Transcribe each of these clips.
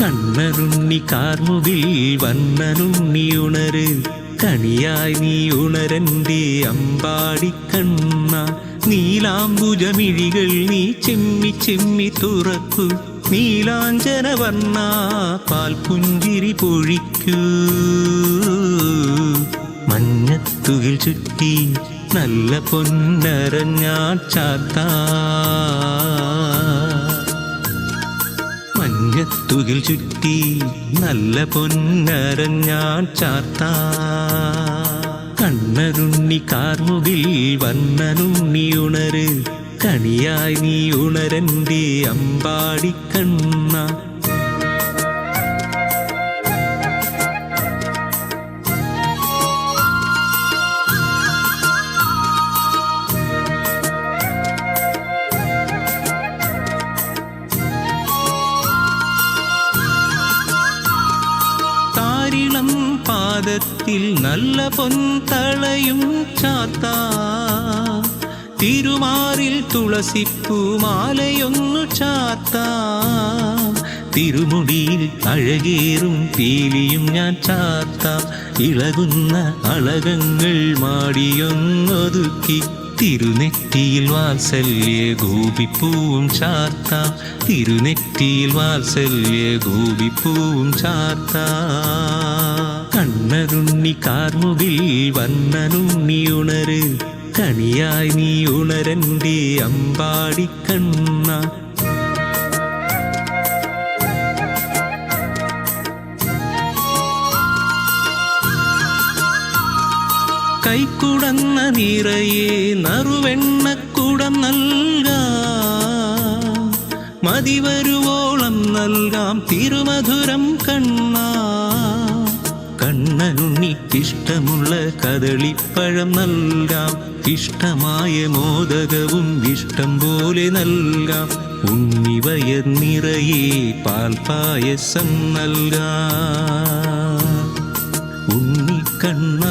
കണ്ണനുണ്ണി കാർമുകിൽ വന്നനുണ്ണി ഉണര്, കണിയായി നീ ഉണരന്റെ അമ്പാടിക്കണ്ണ. നീലാംബുജമിഴികൾ നീ ചെമ്മി ചെമ്മി തുറക്കൂ, നീലാഞ്ചനവർണ്ണ പാൽപുഞ്ചിരി പൊഴിക്കൂ. മഞ്ഞത്തുകിൽ ചുറ്റി നല്ല പൊന്നരഞ്ഞാൽ ചാർത്താ, മഞ്ഞത്തുകിൽ ചുറ്റി നല്ല പൊന്നരഞ്ഞാൽ ചാർത്താ. കണ്ണനുണ്ണി കാർമുകിൽ വന്നനുണ്ണി ഉണര്, കണിയായി നീ ഉണരന്റെ അമ്പാടിക്കണ്ണ. പാദത്തിൽ നല്ല പൊൻതളയും ചാത്താ, തിരുമാറിൽ തുളസിപ്പൂമാലയൊന്നു ചാത്താ. തിരുമുടിയിൽ അഴകേറും പീലിയും ഞാൻ ചാത്താം, ഇളകുന്ന അളകങ്ങൾ മാടിയൊന്നൊതുക്കി. തിരുനെറ്റിയിൽ വാത്സല്യ ഗോപിപ്പൂവും ചാർത്താം, തിരുനെറ്റിയിൽ വാത്സല്യ ഗോപിപ്പൂവും ചാർത്താം. കണ്ണനുണ്ണി കാർമുകിൽ വന്നനുണ്ണി ഉണര്, കണിയായി നീ ഉണരന്റെ അമ്പാടിക്കണ്ണ. കൈക്കുടന്ന നിറയെ നറുവെണ്ണക്കുടം നൽകാം, മതിവരുവോളം നൽകാം തിരുമധുരം കണ്ണ. കണ്ണനുണ്ണിക്കിഷ്ടമുള്ള കദളിപ്പഴം നൽകാം, ഇഷ്ടമായ മോദകവും ഇഷ്ടം പോലെ നൽകാം. ഉണ്ണിവയർ നിറയെ പാൽപായസം നൽകാം. ഉണ്ണിക്കണ്ണ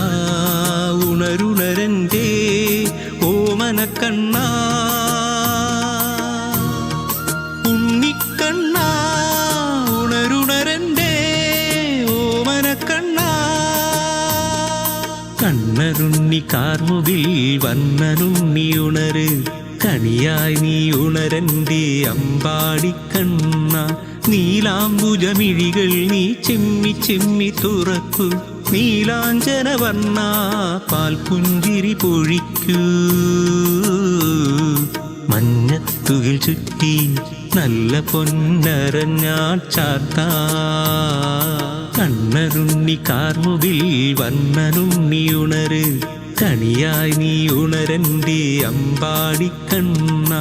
ഉണരുണരന്റെ ഓമനക്കണ്ണ, ഉണ്ണിക്കണ്ണ ഉണരുണരന്റെ ഓമനക്കണ്ണ. കണ്ണനുണ്ണി കാർമുകിൽ വന്നനുണ്ണി ഉണര്, കണിയായി നീ ഉണരന്റെ അമ്പാടിക്കണ്ണ. നീലാംബുജമിഴികൾ നീ ചെമ്മി ചെമ്മി തുറക്കൂ, നീലാഞ്ചനവർണ്ണ പാൽപുഞ്ചിരി പൊഴിക്കൂ. മഞ്ഞത്തുകിൽ ചുറ്റി നല്ല പൊന്നരഞ്ഞാൽ ചാർത്താ. കണ്ണനുണ്ണി കാർമുകിൽ വന്നനുണ്ണി ഉണര്, കണിയായി നീ ഉണരന്റെ അമ്പാടിക്കണ്ണ.